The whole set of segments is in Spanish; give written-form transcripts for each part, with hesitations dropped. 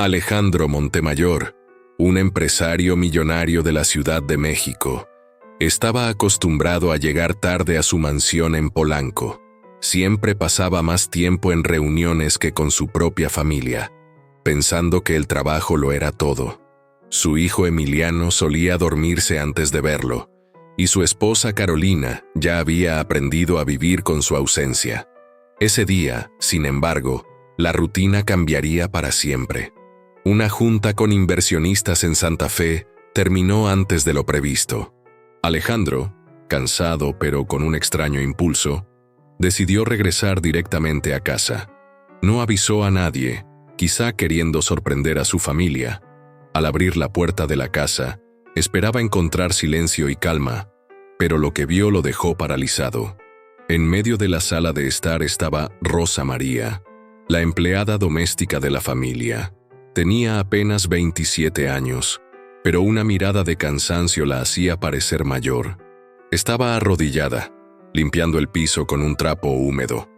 Alejandro Montemayor, un empresario millonario de la Ciudad de México, estaba acostumbrado a llegar tarde a su mansión en Polanco. Siempre pasaba más tiempo en reuniones que con su propia familia, pensando que el trabajo lo era todo. Su hijo Emiliano solía dormirse antes de verlo, y su esposa Carolina ya había aprendido a vivir con su ausencia. Ese día, sin embargo, la rutina cambiaría para siempre. Una junta con inversionistas en Santa Fe terminó antes de lo previsto. Alejandro, cansado pero con un extraño impulso, decidió regresar directamente a casa. No avisó a nadie, quizá queriendo sorprender a su familia. Al abrir la puerta de la casa, esperaba encontrar silencio y calma, pero lo que vio lo dejó paralizado. En medio de la sala de estar estaba Rosa María, la empleada doméstica de la familia. Tenía apenas 27 años, pero una mirada de cansancio la hacía parecer mayor. Estaba arrodillada, limpiando el piso con un trapo húmedo.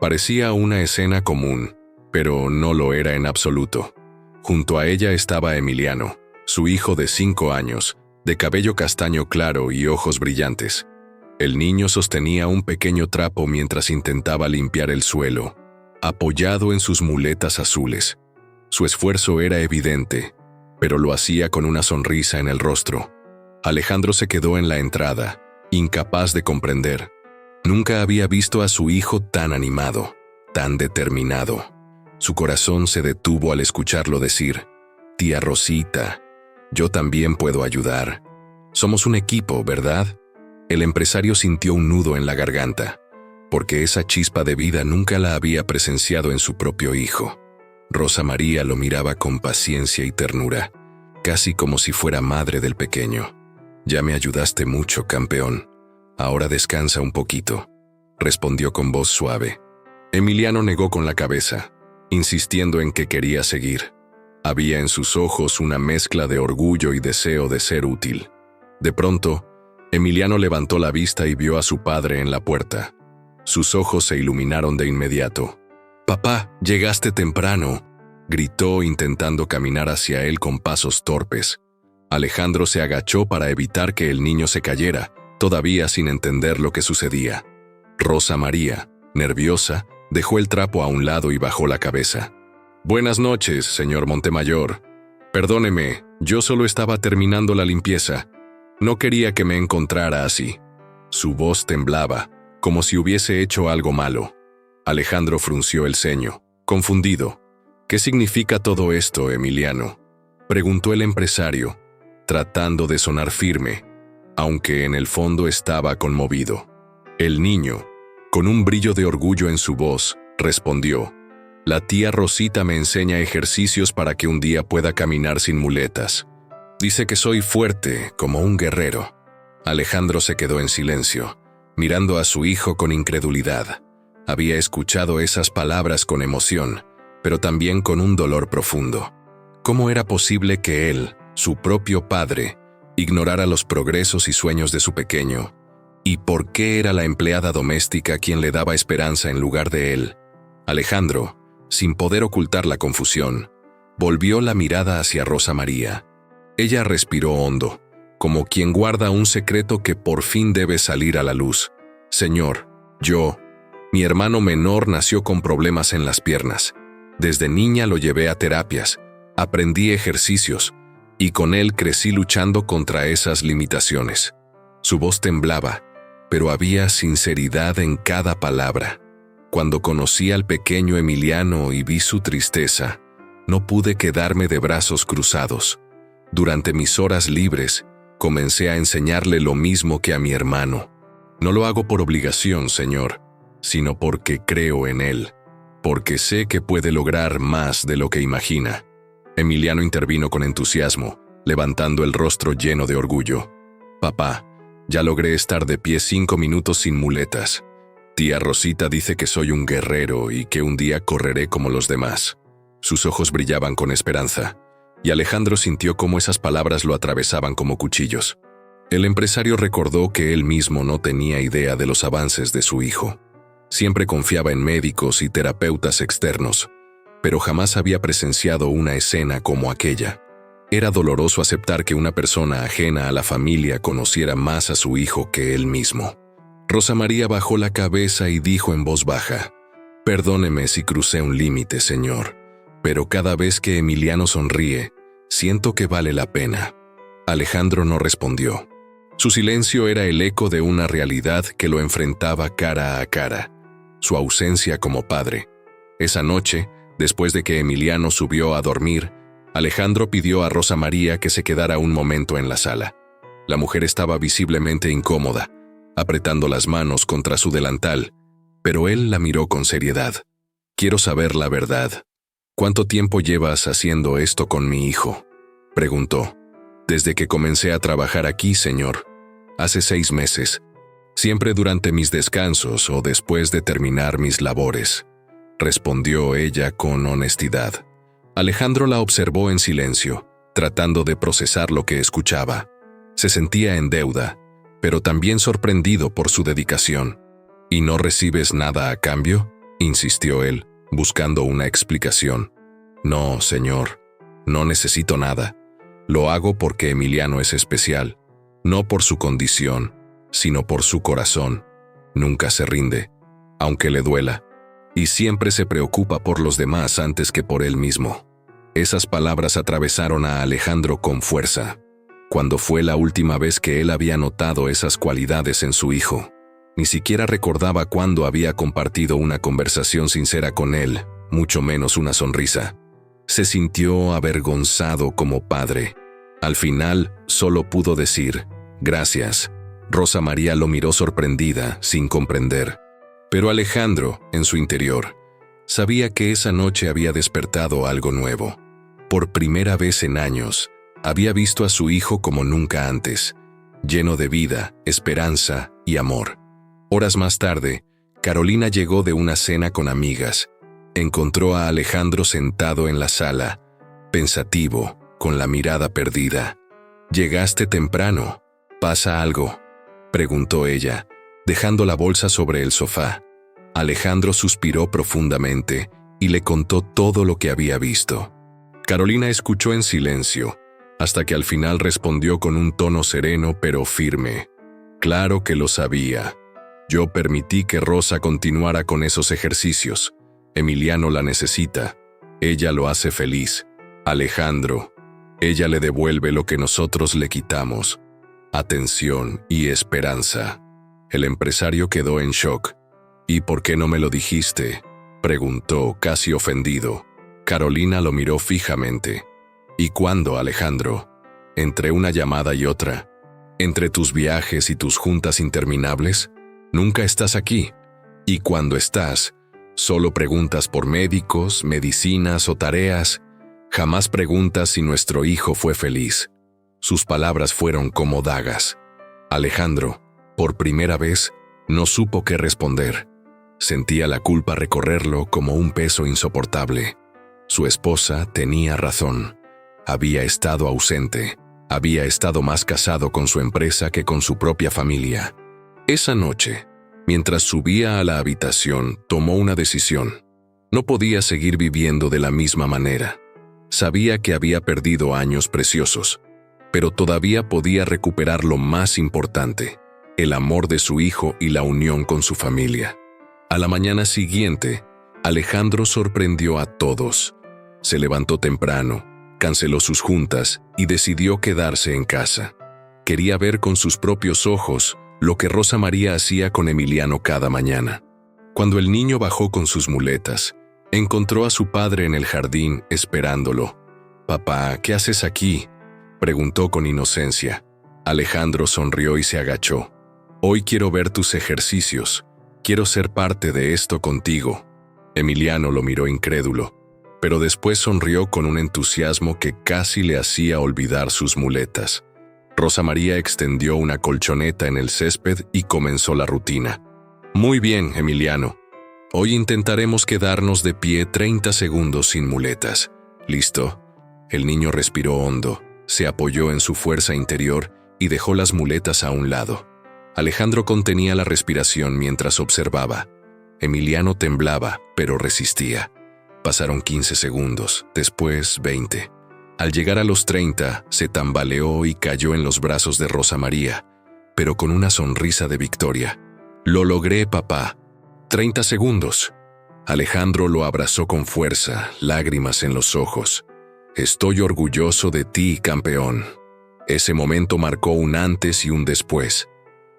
Parecía una escena común, pero no lo era en absoluto. Junto a ella estaba Emiliano, su hijo de 5 años, de cabello castaño claro y ojos brillantes. El niño sostenía un pequeño trapo mientras intentaba limpiar el suelo, apoyado en sus muletas azules. Su esfuerzo era evidente, pero lo hacía con una sonrisa en el rostro. Alejandro se quedó en la entrada, incapaz de comprender. Nunca había visto a su hijo tan animado, tan determinado. Su corazón se detuvo al escucharlo decir: «Tía Rosita, yo también puedo ayudar. Somos un equipo, ¿verdad?». El empresario sintió un nudo en la garganta, porque esa chispa de vida nunca la había presenciado en su propio hijo. Rosa María lo miraba con paciencia y ternura, casi como si fuera madre del pequeño. «Ya me ayudaste mucho, campeón. Ahora descansa un poquito», respondió con voz suave. Emiliano negó con la cabeza, insistiendo en que quería seguir. Había en sus ojos una mezcla de orgullo y deseo de ser útil. De pronto, Emiliano levantó la vista y vio a su padre en la puerta. Sus ojos se iluminaron de inmediato. «Papá, llegaste temprano», gritó intentando caminar hacia él con pasos torpes. Alejandro se agachó para evitar que el niño se cayera, todavía sin entender lo que sucedía. Rosa María, nerviosa, dejó el trapo a un lado y bajó la cabeza. «Buenas noches, señor Montemayor. Perdóneme, yo solo estaba terminando la limpieza. No quería que me encontrara así». Su voz temblaba, como si hubiese hecho algo malo. Alejandro frunció el ceño, confundido. «¿Qué significa todo esto, Emiliano?», preguntó el empresario, tratando de sonar firme, aunque en el fondo estaba conmovido. El niño, con un brillo de orgullo en su voz, respondió: «La tía Rosita me enseña ejercicios para que un día pueda caminar sin muletas. Dice que soy fuerte, como un guerrero». Alejandro se quedó en silencio, mirando a su hijo con incredulidad. Había escuchado esas palabras con emoción, pero también con un dolor profundo. ¿Cómo era posible que él, su propio padre, ignorara los progresos y sueños de su pequeño? ¿Y por qué era la empleada doméstica quien le daba esperanza en lugar de él? Alejandro, sin poder ocultar la confusión, volvió la mirada hacia Rosa María. Ella respiró hondo, como quien guarda un secreto que por fin debe salir a la luz. «Señor, mi hermano menor nació con problemas en las piernas. Desde niña lo llevé a terapias, aprendí ejercicios, y con él crecí luchando contra esas limitaciones». Su voz temblaba, pero había sinceridad en cada palabra. «Cuando conocí al pequeño Emiliano y vi su tristeza, no pude quedarme de brazos cruzados. Durante mis horas libres, comencé a enseñarle lo mismo que a mi hermano. No lo hago por obligación, señor, sino porque creo en él, porque sé que puede lograr más de lo que imagina». Emiliano intervino con entusiasmo, levantando el rostro lleno de orgullo. «Papá, ya logré estar de pie 5 minutos sin muletas. Tía Rosita dice que soy un guerrero y que un día correré como los demás». Sus ojos brillaban con esperanza, y Alejandro sintió cómo esas palabras lo atravesaban como cuchillos. El empresario recordó que él mismo no tenía idea de los avances de su hijo. Siempre confiaba en médicos y terapeutas externos, pero jamás había presenciado una escena como aquella. Era doloroso aceptar que una persona ajena a la familia conociera más a su hijo que él mismo. Rosa María bajó la cabeza y dijo en voz baja: «Perdóneme si crucé un límite, señor, pero cada vez que Emiliano sonríe, siento que vale la pena». Alejandro no respondió. Su silencio era el eco de una realidad que lo enfrentaba cara a cara: su ausencia como padre. Esa noche, después de que Emiliano subió a dormir, Alejandro pidió a Rosa María que se quedara un momento en la sala. La mujer estaba visiblemente incómoda, apretando las manos contra su delantal, pero él la miró con seriedad. «Quiero saber la verdad. ¿Cuánto tiempo llevas haciendo esto con mi hijo?», preguntó. «Desde que comencé a trabajar aquí, señor. Hace 6 meses. Siempre durante mis descansos o después de terminar mis labores», respondió ella con honestidad. Alejandro la observó en silencio, tratando de procesar lo que escuchaba. Se sentía en deuda, pero también sorprendido por su dedicación. «¿Y no recibes nada a cambio?», insistió él, buscando una explicación. «No, señor, no necesito nada. Lo hago porque Emiliano es especial, no por su condición, sino por su corazón. Nunca se rinde, aunque le duela, y siempre se preocupa por los demás antes que por él mismo». Esas palabras atravesaron a Alejandro con fuerza. ¿Cuándo fue la última vez que él había notado esas cualidades en su hijo? Ni siquiera recordaba cuándo había compartido una conversación sincera con él, mucho menos una sonrisa. Se sintió avergonzado como padre. Al final, solo pudo decir: «Gracias». Rosa María lo miró sorprendida, sin comprender. Pero Alejandro, en su interior, sabía que esa noche había despertado algo nuevo. Por primera vez en años, había visto a su hijo como nunca antes, lleno de vida, esperanza y amor. Horas más tarde, Carolina llegó de una cena con amigas. Encontró a Alejandro sentado en la sala, pensativo, con la mirada perdida. «Llegaste temprano. ¿Pasa algo?», preguntó ella, dejando la bolsa sobre el sofá. Alejandro suspiró profundamente y le contó todo lo que había visto. Carolina escuchó en silencio, hasta que al final respondió con un tono sereno pero firme: «Claro que lo sabía. Yo permití que Rosa continuara con esos ejercicios. Emiliano la necesita. Ella lo hace feliz. Alejandro, ella le devuelve lo que nosotros le quitamos: atención y esperanza». El empresario quedó en shock. «¿Y por qué no me lo dijiste?», preguntó, casi ofendido. Carolina lo miró fijamente. «¿Y cuándo, Alejandro? Entre una llamada y otra. Entre tus viajes y tus juntas interminables. Nunca estás aquí. Y cuando estás, solo preguntas por médicos, medicinas o tareas. Jamás preguntas si nuestro hijo fue feliz». Sus palabras fueron como dagas. Alejandro, por primera vez, no supo qué responder. Sentía la culpa recorrerlo como un peso insoportable. Su esposa tenía razón. Había estado ausente. Había estado más casado con su empresa que con su propia familia. Esa noche, mientras subía a la habitación, tomó una decisión. No podía seguir viviendo de la misma manera. Sabía que había perdido años preciosos, pero todavía podía recuperar lo más importante: el amor de su hijo y la unión con su familia. A la mañana siguiente, Alejandro sorprendió a todos. Se levantó temprano, canceló sus juntas y decidió quedarse en casa. Quería ver con sus propios ojos lo que Rosa María hacía con Emiliano cada mañana. Cuando el niño bajó con sus muletas, encontró a su padre en el jardín esperándolo. «Papá, ¿qué haces aquí?», preguntó con inocencia. Alejandro sonrió y se agachó. «Hoy quiero ver tus ejercicios. Quiero ser parte de esto contigo». Emiliano lo miró incrédulo, pero después sonrió con un entusiasmo que casi le hacía olvidar sus muletas. Rosa María extendió una colchoneta en el césped y comenzó la rutina. «Muy bien, Emiliano. Hoy intentaremos quedarnos de pie 30 segundos sin muletas. ¿Listo?». El niño respiró hondo, se apoyó en su fuerza interior y dejó las muletas a un lado. Alejandro contenía la respiración mientras observaba. Emiliano temblaba, pero resistía. Pasaron 15 segundos, después 20. Al llegar a los 30, se tambaleó y cayó en los brazos de Rosa María, pero con una sonrisa de victoria. «Lo logré, papá». 30 segundos. Alejandro lo abrazó con fuerza, lágrimas en los ojos. «Estoy orgulloso de ti, campeón». Ese momento marcó un antes y un después.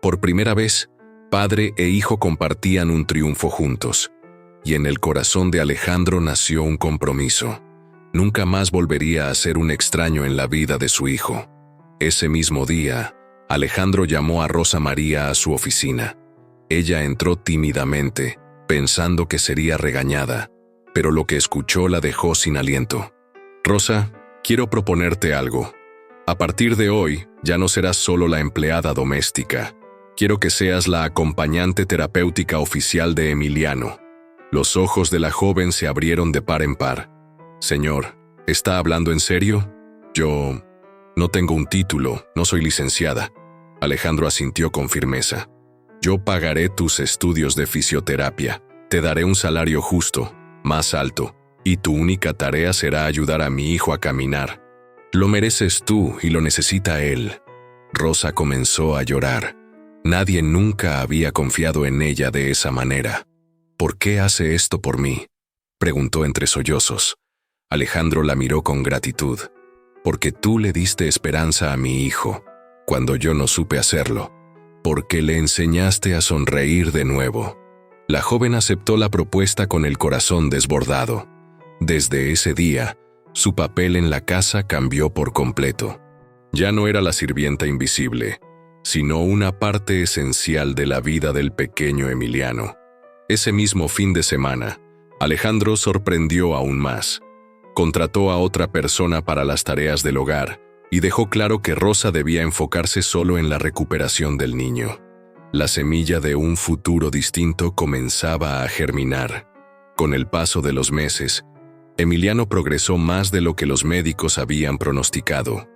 Por primera vez, padre e hijo compartían un triunfo juntos. Y en el corazón de Alejandro nació un compromiso. Nunca más volvería a ser un extraño en la vida de su hijo. Ese mismo día, Alejandro llamó a Rosa María a su oficina. Ella entró tímidamente, pensando que sería regañada, pero lo que escuchó la dejó sin aliento. «Rosa, quiero proponerte algo. A partir de hoy, ya no serás solo la empleada doméstica. Quiero que seas la acompañante terapéutica oficial de Emiliano». Los ojos de la joven se abrieron de par en par. «Señor, ¿está hablando en serio? Yo no tengo un título, no soy licenciada». Alejandro asintió con firmeza. «Yo pagaré tus estudios de fisioterapia, te daré un salario justo, más alto, y tu única tarea será ayudar a mi hijo a caminar. Lo mereces tú y lo necesita él». Rosa comenzó a llorar. Nadie nunca había confiado en ella de esa manera. «¿Por qué hace esto por mí?», preguntó entre sollozos. Alejandro la miró con gratitud. «Porque tú le diste esperanza a mi hijo, cuando yo no supe hacerlo. Porque le enseñaste a sonreír de nuevo». La joven aceptó la propuesta con el corazón desbordado. Desde ese día, su papel en la casa cambió por completo. Ya no era la sirvienta invisible, sino una parte esencial de la vida del pequeño Emiliano. Ese mismo fin de semana, Alejandro sorprendió aún más. Contrató a otra persona para las tareas del hogar y dejó claro que Rosa debía enfocarse solo en la recuperación del niño. La semilla de un futuro distinto comenzaba a germinar. Con el paso de los meses, Emiliano progresó más de lo que los médicos habían pronosticado.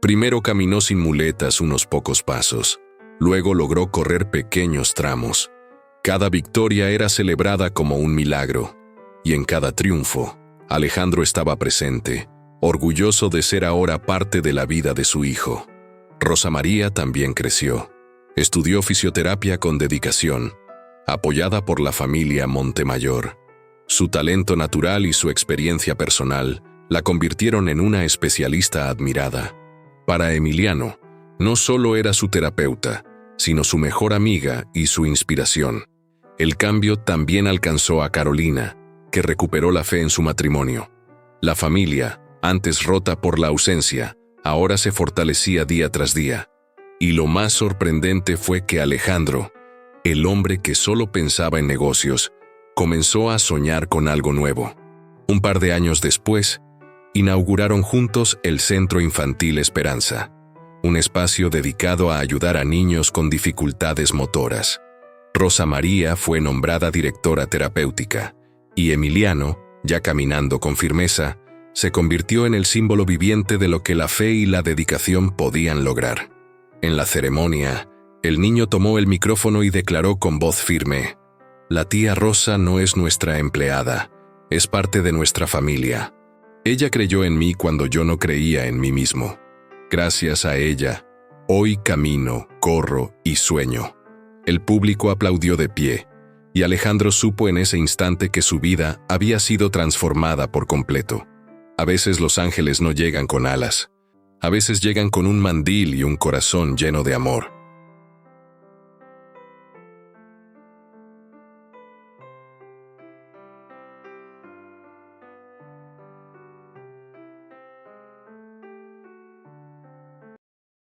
Primero caminó sin muletas unos pocos pasos, luego logró correr pequeños tramos. Cada victoria era celebrada como un milagro, y en cada triunfo, Alejandro estaba presente, orgulloso de ser ahora parte de la vida de su hijo. Rosa María también creció. Estudió fisioterapia con dedicación, apoyada por la familia Montemayor. Su talento natural y su experiencia personal la convirtieron en una especialista admirada. Para Emiliano, no solo era su terapeuta, sino su mejor amiga y su inspiración. El cambio también alcanzó a Carolina, que recuperó la fe en su matrimonio. La familia, antes rota por la ausencia, ahora se fortalecía día tras día. Y lo más sorprendente fue que Alejandro, el hombre que solo pensaba en negocios, comenzó a soñar con algo nuevo. Un par de años después, inauguraron juntos el Centro Infantil Esperanza, un espacio dedicado a ayudar a niños con dificultades motoras. Rosa María fue nombrada directora terapéutica, y Emiliano, ya caminando con firmeza, se convirtió en el símbolo viviente de lo que la fe y la dedicación podían lograr. En la ceremonia, el niño tomó el micrófono y declaró con voz firme: «La tía Rosa no es nuestra empleada, es parte de nuestra familia. Ella creyó en mí cuando yo no creía en mí mismo. Gracias a ella, hoy camino, corro y sueño». El público aplaudió de pie, y Alejandro supo en ese instante que su vida había sido transformada por completo. A veces los ángeles no llegan con alas. A veces llegan con un mandil y un corazón lleno de amor.